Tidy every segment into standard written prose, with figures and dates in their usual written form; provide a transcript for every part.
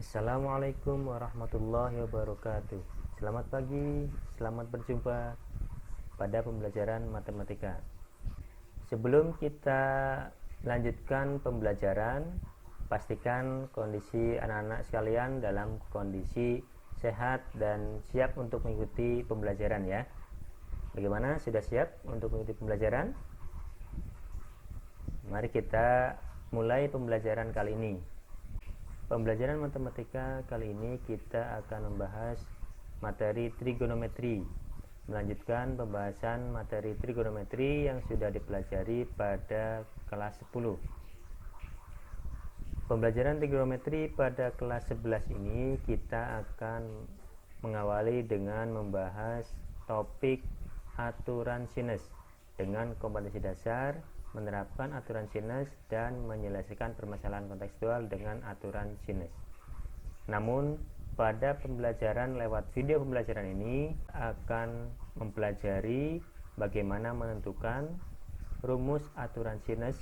Assalamualaikum warahmatullahi wabarakatuh. Selamat pagi, selamat berjumpa pada pembelajaran matematika. Sebelum kita lanjutkan pembelajaran, pastikan kondisi anak-anak sekalian dalam kondisi sehat dan siap untuk mengikuti pembelajaran ya. Bagaimana? Sudah siap untuk mengikuti pembelajaran? Mari kita mulai pembelajaran kali ini. Pembelajaran matematika kali ini kita akan membahas materi trigonometri, melanjutkan pembahasan materi trigonometri yang sudah dipelajari pada kelas 10. Pembelajaran trigonometri pada kelas 11 ini kita akan mengawali dengan membahas topik aturan sinus dengan kompetensi dasar, menerapkan aturan sinus dan menyelesaikan permasalahan kontekstual dengan aturan sinus. Namun pada pembelajaran lewat video pembelajaran ini akan mempelajari bagaimana menentukan rumus aturan sinus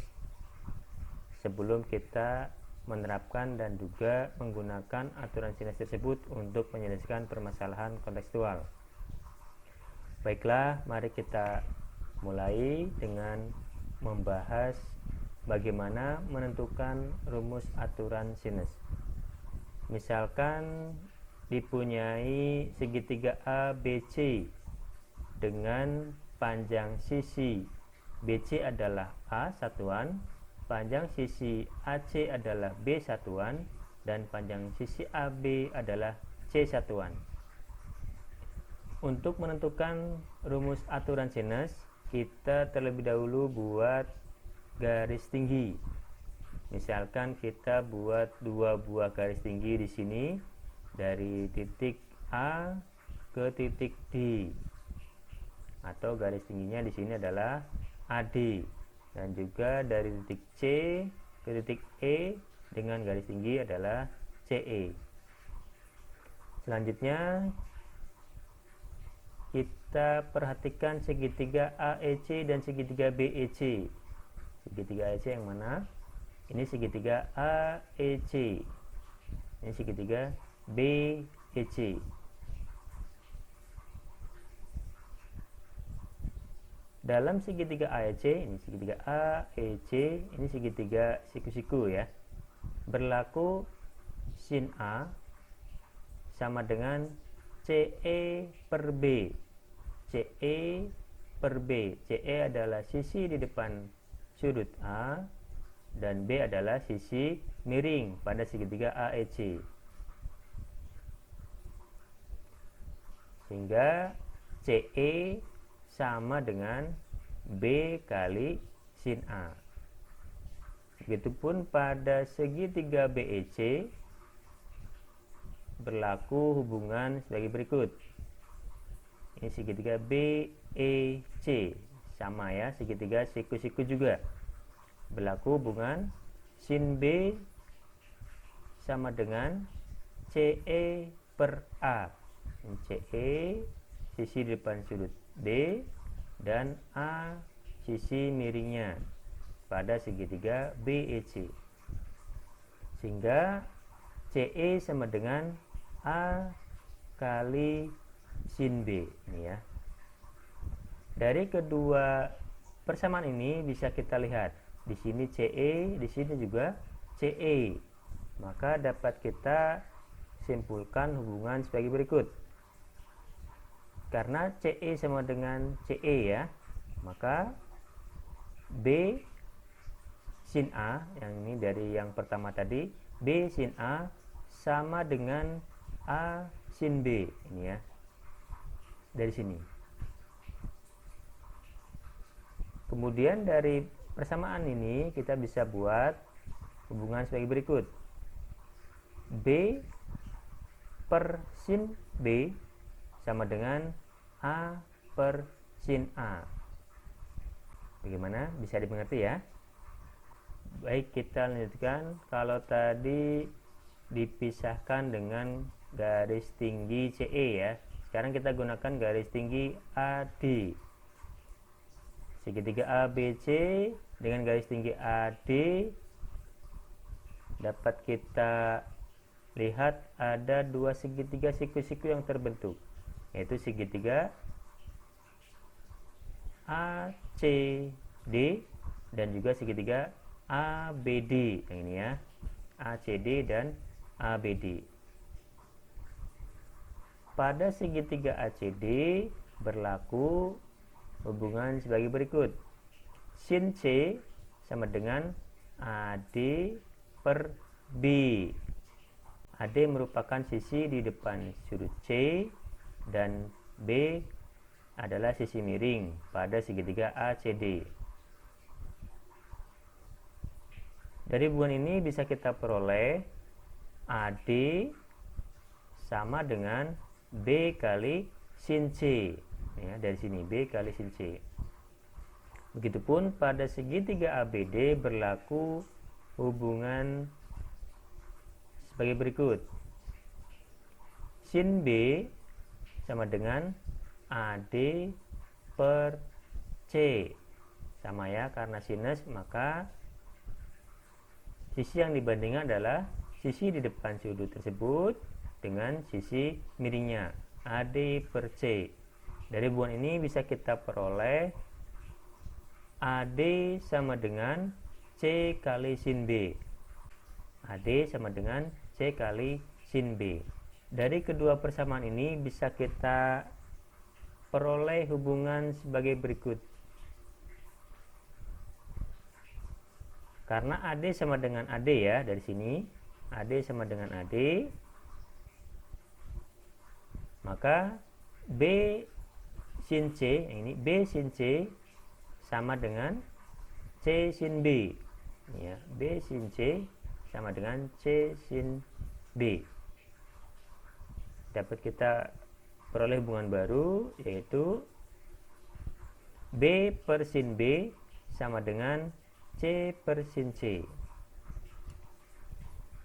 sebelum kita menerapkan dan juga menggunakan aturan sinus tersebut untuk menyelesaikan permasalahan kontekstual. Baiklah, mari kita mulai dengan membahas bagaimana menentukan rumus aturan sinus. Misalkan dipunyai segitiga ABC dengan panjang sisi BC adalah A satuan, panjang sisi AC adalah B satuan, dan panjang sisi AB adalah C satuan. Untuk menentukan rumus aturan sinus, kita terlebih dahulu buat garis tinggi. Misalkan kita buat dua buah garis tinggi di sini dari titik A ke titik D, atau garis tingginya di sini adalah AD, dan juga dari titik C ke titik E dengan garis tinggi adalah CE. Selanjutnya kita perhatikan segitiga AEC dan segitiga BEC. Segitiga AEC yang mana? Ini segitiga AEC. Ini segitiga BEC. Dalam segitiga AEC, ini segitiga AEC, ini segitiga siku-siku ya. Berlaku sin A sama dengan CE per B. CE per B. CE adalah sisi di depan sudut A dan B adalah sisi miring pada segitiga AEC. Sehingga CE sama dengan B kali sin A. Begitupun pada segitiga BEC berlaku hubungan sebagai berikut. Ini segitiga BEC, sama ya, segitiga siku-siku juga. Berlaku hubungan sin B sama dengan CE per A. Ini CE sisi depan sudut B dan A sisi miringnya pada segitiga BEC. Sehingga CE sama dengan A kali sin B ini ya. Dari kedua persamaan ini bisa kita lihat di sini CE, di sini juga CE. Maka dapat kita simpulkan hubungan sebagai berikut. Karena CE sama dengan CE ya, maka B sin A, yang ini dari yang pertama tadi, B sin A sama dengan A sin B ini ya, dari sini. Kemudian dari persamaan ini kita bisa buat hubungan sebagai berikut. B per sin B sama dengan A per sin A. Bagaimana? Bisa dimengerti ya? Baik, kita lanjutkan. Kalau tadi dipisahkan dengan garis tinggi CE ya, sekarang kita gunakan garis tinggi AD. Segitiga ABC dengan garis tinggi AD dapat kita lihat ada dua segitiga siku-siku yang terbentuk, yaitu segitiga ACD dan juga segitiga ABD. Yang ini ya, ACD dan ABD. Pada segitiga ACD berlaku hubungan sebagai berikut. Sin C sama dengan AD per B. AD merupakan sisi di depan sudut C dan B adalah sisi miring pada segitiga ACD. Dari hubungan ini bisa kita peroleh AD sama dengan B kali sin C. Ya, dari sini B kali sin C. Begitupun pada segitiga ABD berlaku hubungan sebagai berikut. Sin B sama dengan AD per C. Sama ya, karena sinus maka sisi yang dibandingkan adalah sisi di depan sudut tersebut dengan sisi miringnya, AD per C. Dari hubungan ini bisa kita peroleh AD sama dengan C kali sin B. AD sama dengan C kali sin B. Dari kedua persamaan ini bisa kita peroleh hubungan sebagai berikut. Karena AD sama dengan AD ya, dari sini AD sama dengan AD, maka B sin C, yang ini B sin C sama dengan C sin B. Ya, B sin C sama dengan C sin B. Dapat kita peroleh hubungan baru, yaitu B per sin B sama dengan C per sin C.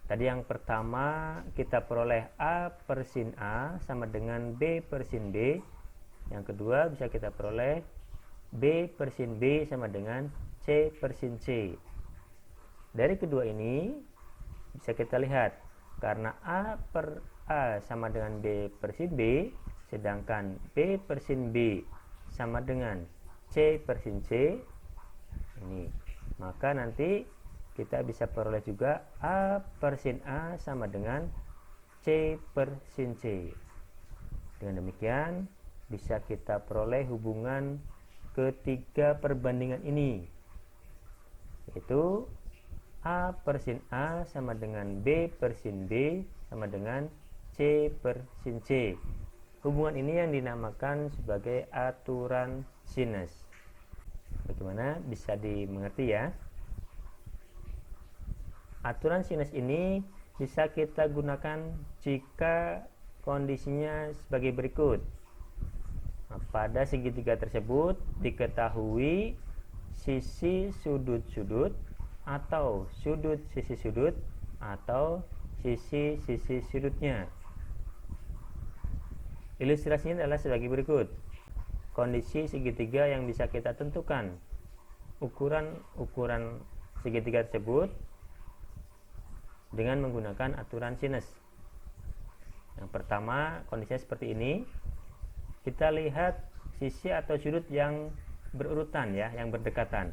Tadi yang pertama kita peroleh A per sin A sama dengan B per sin B. Yang kedua bisa kita peroleh B per sin B sama dengan C per sin C. Dari kedua ini bisa kita lihat, karena A per A sama dengan B per sin B, sedangkan B per sin B sama dengan C per sin C, ini, maka nanti kita bisa peroleh juga A per sin A sama dengan C per sin C. Dengan demikian bisa kita peroleh hubungan ketiga perbandingan ini, yaitu A per sin A sama dengan B per sin B sama dengan C per sin C. Hubungan ini yang dinamakan sebagai aturan sinus. Bagaimana bisa dimengerti ya? Aturan sinus ini bisa kita gunakan jika kondisinya sebagai berikut. Nah, pada segitiga tersebut diketahui sisi sudut-sudut atau sudut sisi sudut atau sisi sisi sudutnya. Ilustrasinya adalah sebagai berikut. Kondisi segitiga yang bisa kita tentukan ukuran segitiga tersebut dengan menggunakan aturan sinus. Yang pertama, kondisinya seperti ini. Kita lihat sisi atau sudut yang berurutan ya, yang berdekatan.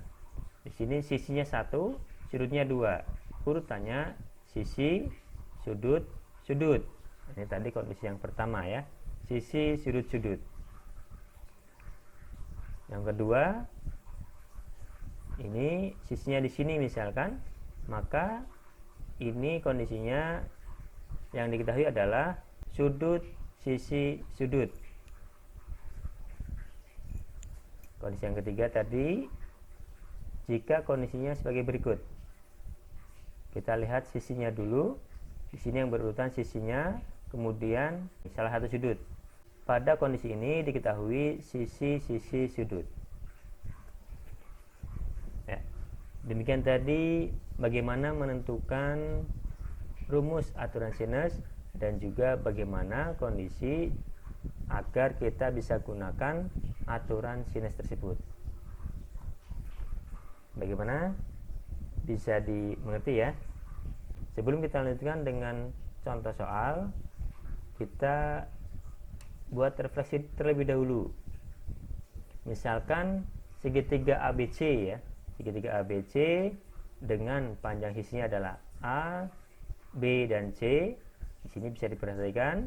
Di sini sisinya 1, sudutnya 2. Urutannya sisi, sudut, sudut. Ini tadi kondisi yang pertama ya, sisi, sudut, sudut. Yang kedua, ini sisinya di sini misalkan, maka ini kondisinya yang diketahui adalah sudut, sisi, sudut. Kondisi yang ketiga tadi, jika kondisinya sebagai berikut. Kita lihat sisinya dulu. Di sini yang berurutan sisinya, kemudian salah satu sudut. Pada kondisi ini diketahui sisi, sisi, sudut. Ya. Demikian tadi bagaimana menentukan rumus aturan sinus dan juga bagaimana kondisi agar kita bisa gunakan aturan sinus tersebut. Bagaimana? Bisa dimengerti ya? Sebelum kita lanjutkan dengan contoh soal, kita buat refleksi terlebih dahulu. Misalkan segitiga ABC ya, segitiga ABC dengan panjang sisinya adalah A, B, dan C. Di sini bisa diperhatikan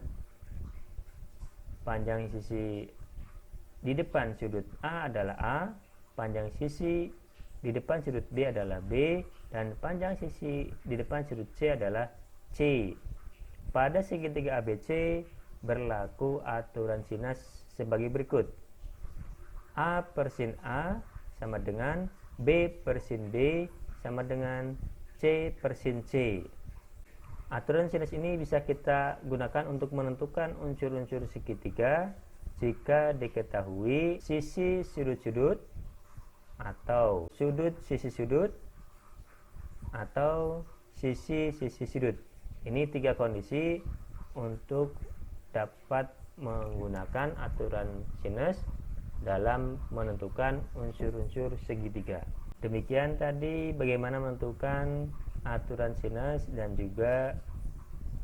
panjang sisi di depan sudut A adalah A, panjang sisi di depan sudut B adalah B, dan panjang sisi di depan sudut C adalah C. Pada segitiga ABC berlaku aturan sinus sebagai berikut. A per sin A sama dengan B per sin B sama dengan C per sin C. Aturan sinus ini bisa kita gunakan untuk menentukan unsur-unsur segitiga jika diketahui sisi sudut-sudut atau sudut sisi sudut atau sisi sisi sudut. Ini 3 kondisi untuk dapat menggunakan aturan sinus dalam menentukan unsur-unsur segitiga. Demikian tadi bagaimana menentukan aturan sinus dan juga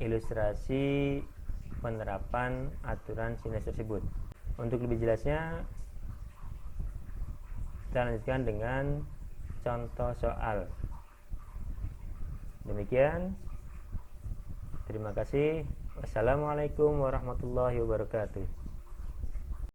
ilustrasi penerapan aturan sinus tersebut. Untuk lebih jelasnya, kita lanjutkan dengan contoh soal. Demikian, terima kasih. Wassalamualaikum warahmatullahi wabarakatuh.